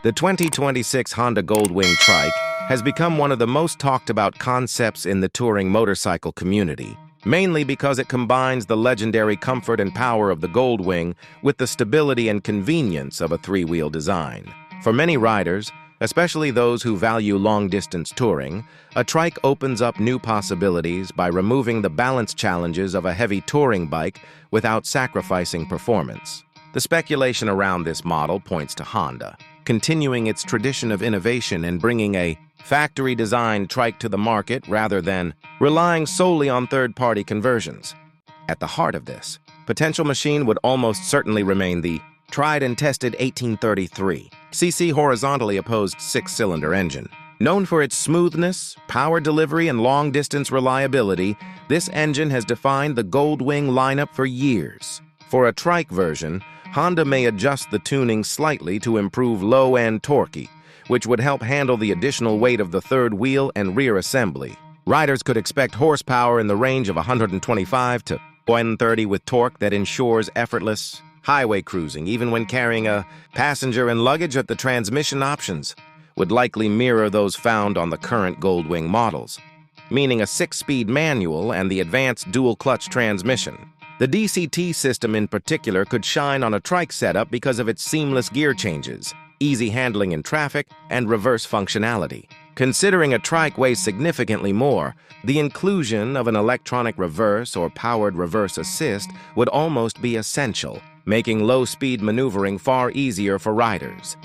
The 2026 Honda Gold Wing Trike has become one of the most talked about concepts in the touring motorcycle community, mainly because it combines the legendary comfort and power of the Gold Wing with the stability and convenience of a three-wheel design. For many riders, especially those who value long-distance touring, a trike opens up new possibilities by removing the balance challenges of a heavy touring bike without sacrificing performance. The speculation around this model points to Honda, continuing its tradition of innovation and bringing a factory-designed trike to the market rather than relying solely on third-party conversions. At the heart of this potential machine would almost certainly remain the tried-and-tested 1833cc horizontally opposed six-cylinder engine. Known for its smoothness, power delivery, and long-distance reliability, this engine has defined the Gold Wing lineup for years. For a trike version, Honda may adjust the tuning slightly to improve low-end torque, which would help handle the additional weight of the third wheel and rear assembly. Riders could expect horsepower in the range of 125 to 130 with torque that ensures effortless highway cruising, even when carrying a passenger and luggage. At the transmission options would likely mirror those found on the current Gold Wing models, meaning a 6-speed manual and the advanced dual-clutch transmission. The DCT system in particular could shine on a trike setup because of its seamless gear changes, easy handling in traffic, and reverse functionality. Considering a trike weighs significantly more, the inclusion of an electronic reverse or powered reverse assist would almost be essential, making low-speed maneuvering far easier for riders.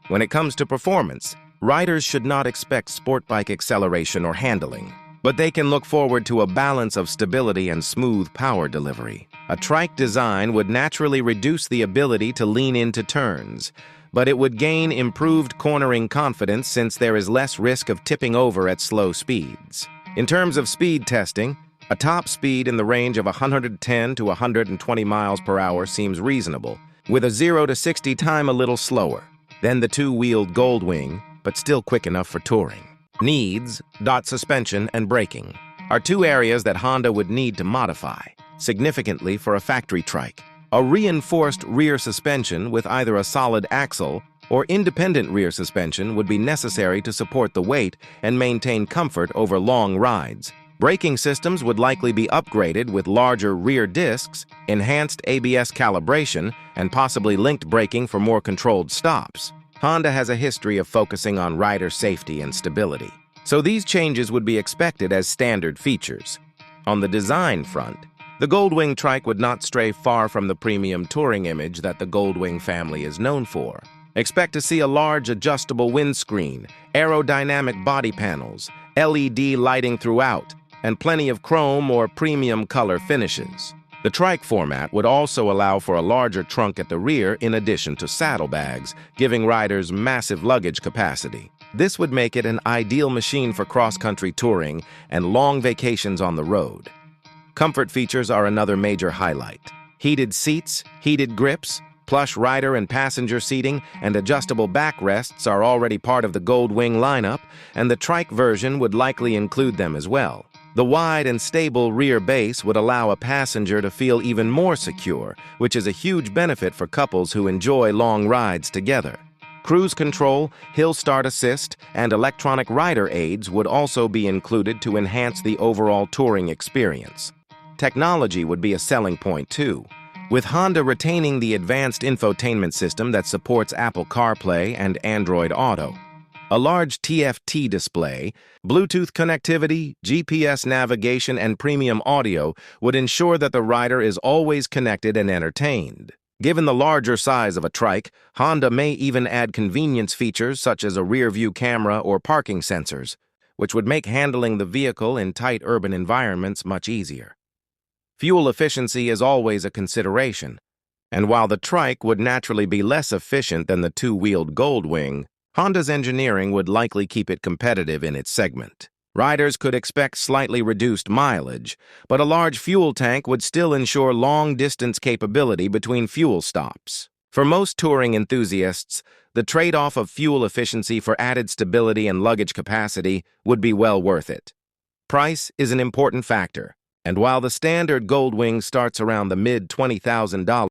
When it comes to performance, riders should not expect sport bike acceleration or handling, but they can look forward to a balance of stability and smooth power delivery. A trike design would naturally reduce the ability to lean into turns, but it would gain improved cornering confidence since there is less risk of tipping over at slow speeds. In terms of speed testing, a top speed in the range of 110 to 120 miles per hour seems reasonable, with a 0 to 60 time a little slower than the two-wheeled Gold Wing, but still quick enough for touring. Needs, suspension, and braking are two areas that Honda would need to modify significantly for a factory trike. A reinforced rear suspension with either a solid axle or independent rear suspension would be necessary to support the weight and maintain comfort over long rides. Braking systems would likely be upgraded with larger rear discs, enhanced ABS calibration, and possibly linked braking for more controlled stops. Honda has a history of focusing on rider safety and stability, so these changes would be expected as standard features. On the design front, the Gold Wing Trike would not stray far from the premium touring image that the Gold Wing family is known for. Expect to see a large adjustable windscreen, aerodynamic body panels, LED lighting throughout, and plenty of chrome or premium color finishes. The trike format would also allow for a larger trunk at the rear in addition to saddlebags, giving riders massive luggage capacity. This would make it an ideal machine for cross-country touring and long vacations on the road. Comfort features are another major highlight. Heated seats, heated grips, plush rider and passenger seating, and adjustable backrests are already part of the Gold Wing lineup, and the trike version would likely include them as well. The wide and stable rear base would allow a passenger to feel even more secure, which is a huge benefit for couples who enjoy long rides together. Cruise control, hill start assist, and electronic rider aids would also be included to enhance the overall touring experience. Technology would be a selling point too, with Honda retaining the advanced infotainment system that supports Apple CarPlay and Android Auto. A large TFT display, Bluetooth connectivity, GPS navigation, and premium audio would ensure that the rider is always connected and entertained. Given the larger size of a trike, Honda may even add convenience features such as a rear-view camera or parking sensors, which would make handling the vehicle in tight urban environments much easier. Fuel efficiency is always a consideration, and while the trike would naturally be less efficient than the two-wheeled Gold Wing, Honda's engineering would likely keep it competitive in its segment. Riders could expect slightly reduced mileage, but a large fuel tank would still ensure long-distance capability between fuel stops. For most touring enthusiasts, the trade-off of fuel efficiency for added stability and luggage capacity would be well worth it. Price is an important factor, and while the standard Gold Wing starts around the mid-$20,000